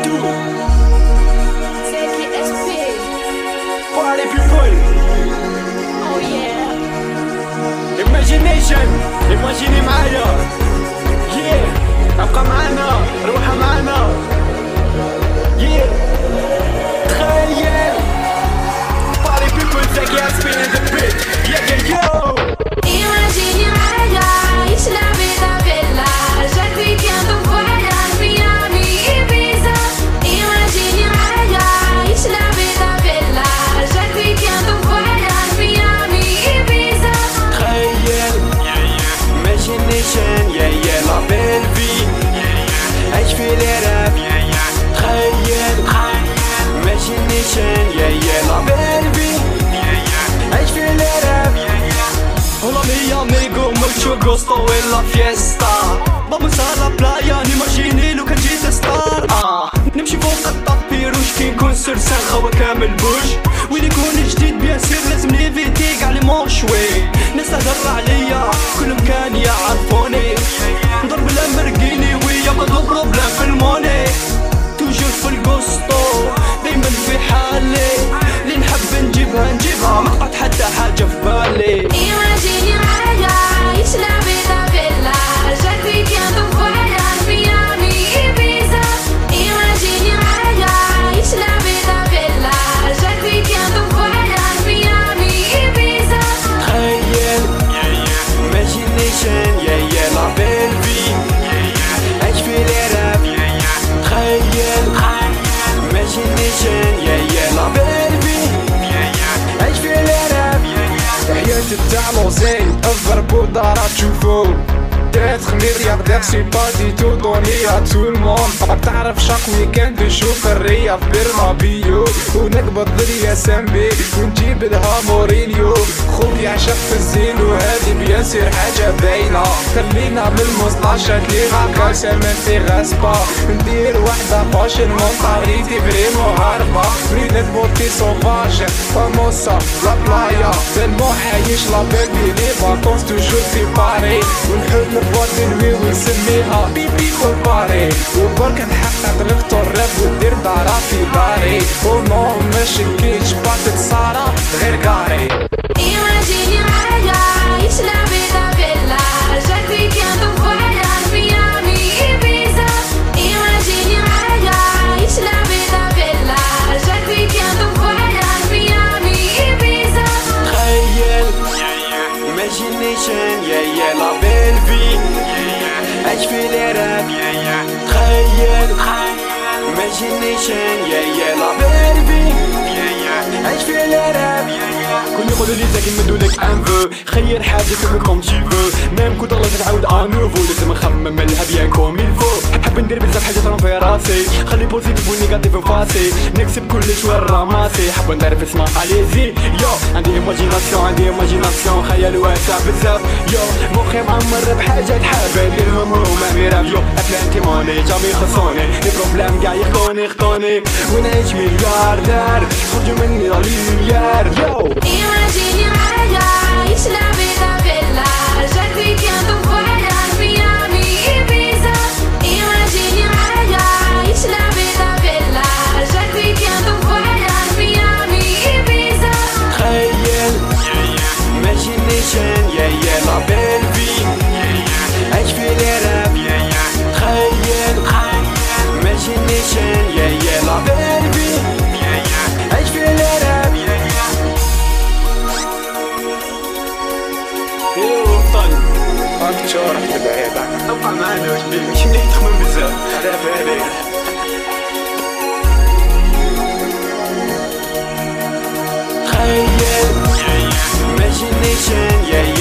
tout. C'est qui SP. For the people. Oh yeah. Imagination. Imagine معايا. Yeah. ابقى معانا. روحها معانا. Yeah. تخيل. For the people. C'est qui SP in the pit. Yeah yeah yo. Imagine معايا عيش la vida bella. Chaque weekend on voyage Miami, Ibiza. Imagine معايا عيش la vida bella. Chaque weekend on voyage Miami, Ibiza. تخيل. Imagination. Yeah yeah la belle vie. عيش في الراب. تخيل. Imagination. Yeah yeah la belle vie. عيش في الراب. Hola mi amigo, mucho gusto en la fiesta. Vamos a la playa, نيماجيني لو كان جيت ستار. نمشي فوق الطابيروش كي نكون سرسان خوا كامل بوش. وين يكون جديد بيان سير لازم نيفيتي قاع لي مونشوي. ناس تهدر عليا كل مكان يعرفوني. نضرب لامبرجيني ويا ما دو بروبلام في الموني. توجور في القسطو دايما في حالي. اللي نحب نجيبها ما قعد حتى حاجة في بالي. Imagine معايا عيش la vida bella. Chaque weekend on voyage Miami, Ibiza. Imagine معايا عيش la vida bella. Chaque weekend on voyage Miami, Ibiza. تخيل. Imagination. Yeah yeah la belle vie. عيش في الراب. تخيل. Imagination. Yeah yeah la belle vie. عيش في الراب. حياة التعلوزي الضرب ودارات تشوفو d'être milliardaire c'est pas du tout donné à tout le monde. راك تعرف شاك ويكاند نشوف الرياض برمابيو ونقبض الياسامبي ونجيب لها مورينيو. خويا عشق في الزين وهذه بياسر حاجة باينة. خلينا بالمسطاشات لي غاكا سامن في غاسبا. ندير وحدة فاشن مونطاليتي فريمو هاربة. بريدة بوتي سوفاج فاموسا لا بلايا تلمو عايش لا بيبي لي فاكونس توجور في باري. ونحل بوادي نوي ونسميها بيبي كوباري. وبرك نحقق دكتور راب ودير دارا في داري. ونو ماشي كيتش باتت سارة غير كاري. Imagine معايا عيش la vida bella. Chaque weekend on voyage Miami, Ibiza. Imagine معايا عيش la vida bella. Chaque weekend on voyage Miami, Ibiza. تخيل. Imagination. Yeah yeah la belle vie. عيش في الراب. تخيل. Imagination. Yeah yeah la belle vie. عيش في الراب. كون يقولوا لي زاك نمدو لك ان فو. خير حاجتك كوم تي فو. ميم كو ضلت نعاود انوفو. لازم نخمم لها بيان كوم يلفو. حاب ندير بزاف حاجات راهم في راسي. خلي بوزيتيف ونيجاتيف نفاسي. نكسب كلش وين راماسي. حاب نعرف اسمع اليزي يو. عندي ايماجيناسيون خيال واسع بزاف يو. مخي معمر بحاجات حابة نديرهم هما ميراف يو. اتلانتي موني جامي خصوني. لي بروبلام قاع يخطوني. ونعيش ملياردير. خرجوا مني لا ليميار يو. Imagine معايا عيش la vida bella. Chaque weekend on voyage Miami, Ibiza. Imagine معايا عيش la vida bella. Chaque weekend on voyage Miami, Ibiza. تخيل. Imagination. Yeah yeah la belle vie. عيش في الراب. تخيل. Imagination. Yeah yeah la belle vie. عيش في الراب. ايوا فطن. راك تشورح تبعيدك. ابقى معانا واش بيك ماشي ملي تخمم بزاف. على بالك. تخيل. Imagination. Yeah